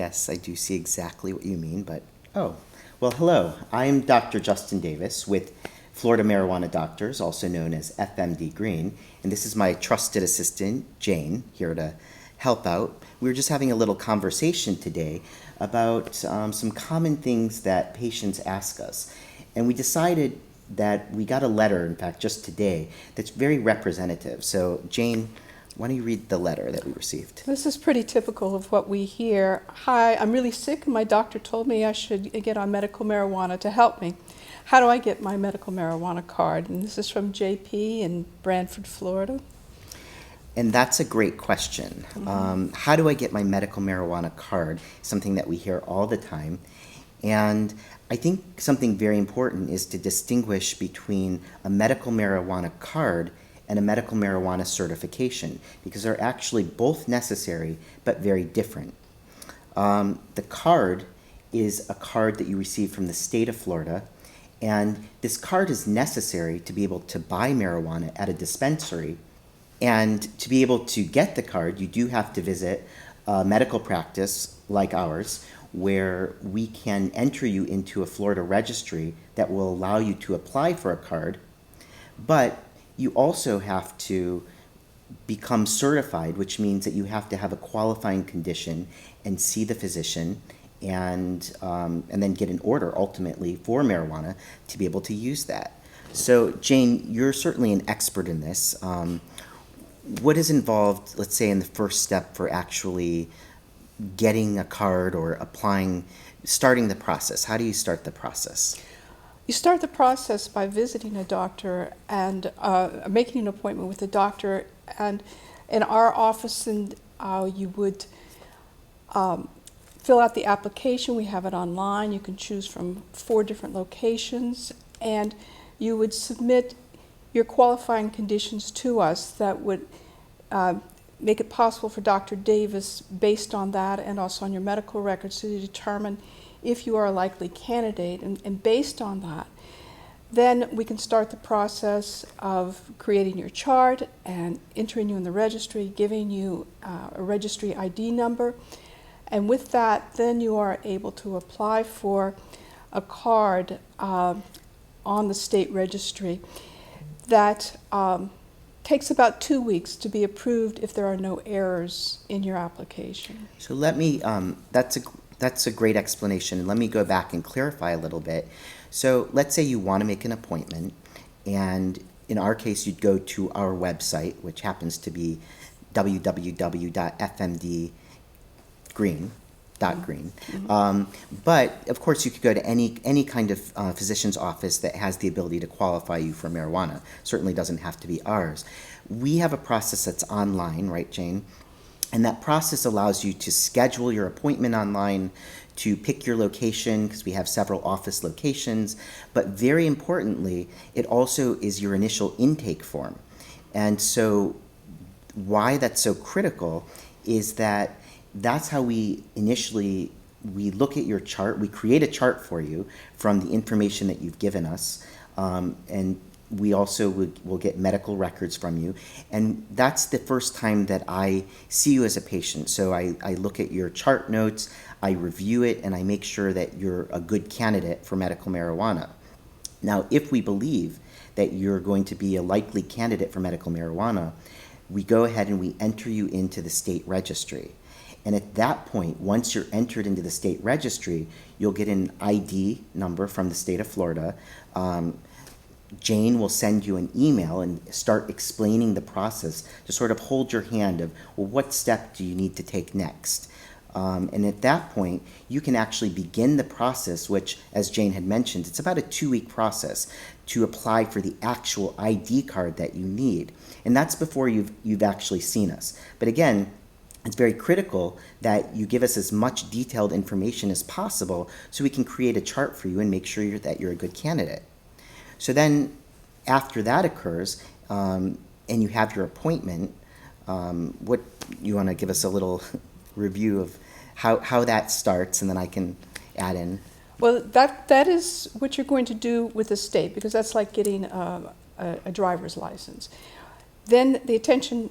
Yes, I do see exactly what you mean, but oh. Well, hello. I'm Dr. Justin Davis with Florida Marijuana Doctors, also known as FMD.GREEN, and this is my trusted assistant, Jane, here to help out. We were just having a little conversation today about some common things that patients ask us, and we decided that we got a letter, in fact, just today, that's very representative. So, Jane, why don't you read the letter that we received? This is pretty typical of what we hear. Hi, I'm really sick and my doctor told me I should get on medical marijuana to help me. How do I get my medical marijuana card? And this is from JP in Branford, Florida. And that's a great question. How do I get my medical marijuana card? Something that we hear all the time. And I think something very important is to distinguish between a medical marijuana card and a medical marijuana certification, because they're actually both necessary but very different. The card is a card that you receive from the state of Florida, and this card is necessary to be able to buy marijuana at a dispensary. And to be able to get the card, you do have to visit a medical practice like ours, where we can enter you into a Florida registry that will allow you to apply for a card. But you also have to become certified, which means that you have to have a qualifying condition and see the physician and then get an order ultimately for marijuana to be able to use that. So Jane, you're certainly an expert in this. What is involved, let's say, in the first step for actually getting a card or applying, starting the process? How do you start the process? You start the process by visiting a doctor and making an appointment with a doctor. And in our office, and you would fill out the application. We have it online. You can choose from 4 different locations, and you would submit your qualifying conditions to us that would make it possible for Dr. Davis, based on that and also on your medical records, to determine if you are a likely candidate. And based on that, then we can start the process of creating your chart and entering you in the registry, giving you a registry ID number. And with that, then you are able to apply for a card on the state registry that takes about 2 weeks to be approved if there are no errors in your application. So let me, that's a great explanation. And let me go back and clarify a little bit. So let's say you want to make an appointment, and in our case, you'd go to our website, which happens to be www.fmd.green. But of course, you could go to any kind of physician's office that has the ability to qualify you for marijuana. Certainly doesn't have to be ours. We have a process that's online, right, Jane? And that process allows you to schedule your appointment online, to pick your location, because we have several office locations. But very importantly, it also is your initial intake form. And so why that's so critical is that that's how we look at your chart. We create a chart for you from the information that you've given us, and we also will get medical records from you. And that's the first time that I see you as a patient. So I look at your chart notes, I review it, and I make sure that you're a good candidate for medical marijuana. Now, if we believe that you're going to be a likely candidate for medical marijuana, we go ahead and we enter you into the state registry. And at that point, once you're entered into the state registry, you'll get an ID number from the state of Florida. Jane will send you an email and start explaining the process to sort of hold your hand of, well, what step do you need to take next? And at that point, you can actually begin the process, which, as Jane had mentioned, it's about a 2-week process to apply for the actual ID card that you need. And that's before you've actually seen us. But again, it's very critical that you give us as much detailed information as possible so we can create a chart for you and make sure that you're a good candidate. So then after that occurs, and you have your appointment, what you want to give us a little review of how that starts, and then I can add in. Well, that is what you're going to do with the state, because that's like getting a driver's license. Then the attention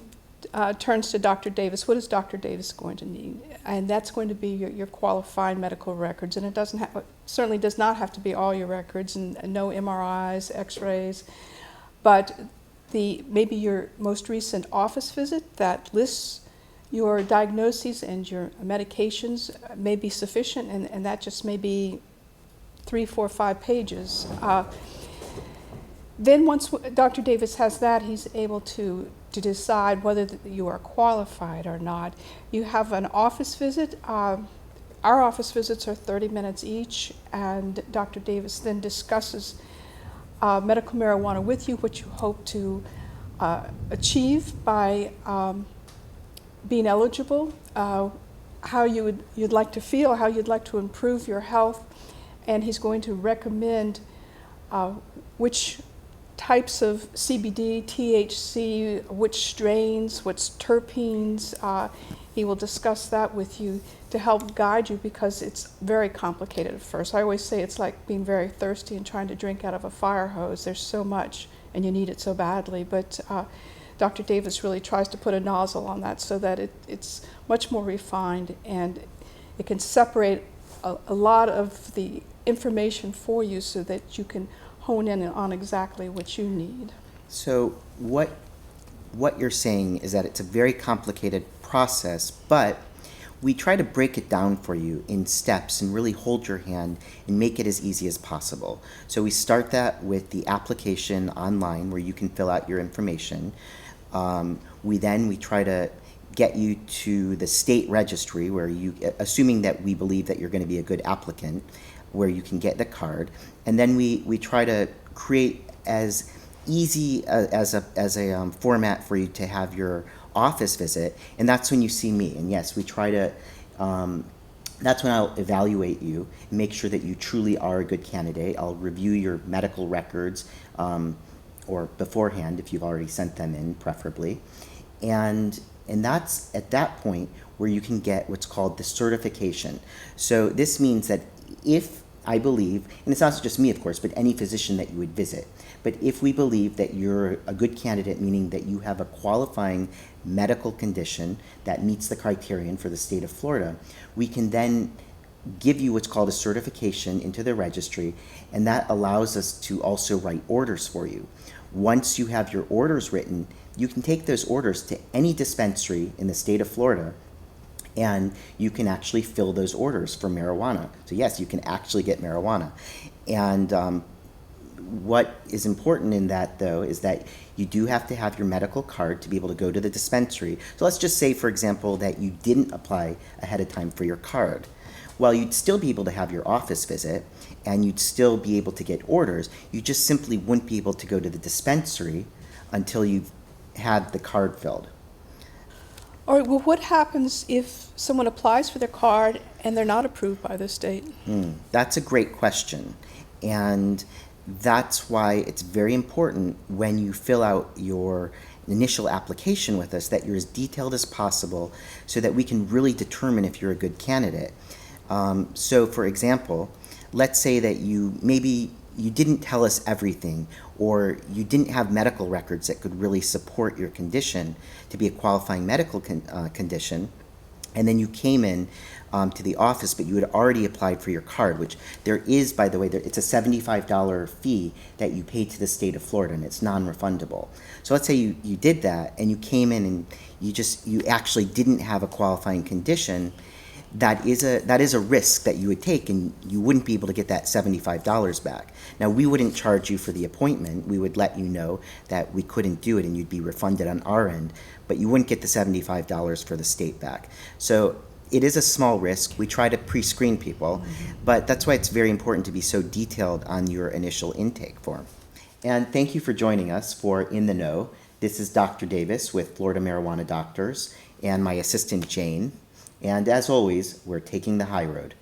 turns to Dr. Davis. What is Dr. Davis going to need? And that's going to be your qualified medical records. And it doesn't certainly does not have to be all your records, and no MRIs, X-rays, but maybe your most recent office visit that lists your diagnoses and your medications may be sufficient, and that just may be 3, 4, 5 pages. Then once Dr. Davis has that, he's able to decide whether you are qualified or not. You have an office visit. Our office visits are 30 minutes each, and Dr. Davis then discusses medical marijuana with you, what you hope to achieve by being eligible, how you'd like to feel, how you'd like to improve your health, and he's going to recommend which types of CBD, THC, which strains, which terpenes. He will discuss that with you to help guide you, because it's very complicated at first. I always say it's like being very thirsty and trying to drink out of a fire hose. There's so much, and you need it so badly. But Dr. Davis really tries to put a nozzle on that so that it's much more refined, and it can separate a lot of the information for you so that you can hone in on exactly what you need. So what you're saying is that it's a very complicated process, but we try to break it down for you in steps and really hold your hand and make it as easy as possible. So we start that with the application online where you can fill out your information. We try to get you to the state registry where you, assuming that we believe that you're going to be a good applicant, where you can get the card. And then we try to create as easy as a format for you to have your office visit, and that's when you see me. And yes, we try to that's when I'll evaluate you and make sure that you truly are a good candidate. I'll review your medical records or beforehand if you've already sent them in, preferably, and that's at that point where you can get what's called the certification. So this means that if I believe, and it's not just me, of course, but any physician that you would visit, but if we believe that you're a good candidate, meaning that you have a qualifying medical condition that meets the criterion for the state of Florida, we can then give you what's called a certification into the registry, and that allows us to also write orders for you. Once you have your orders written, you can take those orders to any dispensary in the state of Florida, and you can actually fill those orders for marijuana. So yes, you can actually get marijuana. And what is important in that, though, is that you do have to have your medical card to be able to go to the dispensary. So let's just say, for example, that you didn't apply ahead of time for your card. Well, you'd still be able to have your office visit, and you'd still be able to get orders. You just simply wouldn't be able to go to the dispensary until you've had the card filled. All right, well, what happens if someone applies for their card and they're not approved by the state? That's a great question. And that's why it's very important when you fill out your initial application with us that you're as detailed as possible so that we can really determine if you're a good candidate. So, for example, let's say that maybe you didn't tell us everything, or you didn't have medical records that could really support your condition to be a qualifying medical condition, and then you came in to the office, but you had already applied for your card, which there is, by the way, it's a $75 fee that you pay to the state of Florida, and it's non-refundable. So let's say you did that, and you came in and you actually didn't have a qualifying condition. That is a risk that you would take, and you wouldn't be able to get that $75 back. Now, we wouldn't charge you for the appointment. We would let you know that we couldn't do it, and you'd be refunded on our end, but you wouldn't get the $75 for the state back. So it is a small risk. We try to pre-screen people, but that's why it's very important to be so detailed on your initial intake form. And thank you for joining us for In the Know. This is Dr. Davis with Florida Marijuana Doctors and my assistant, Jane. And as always, we're taking the high road.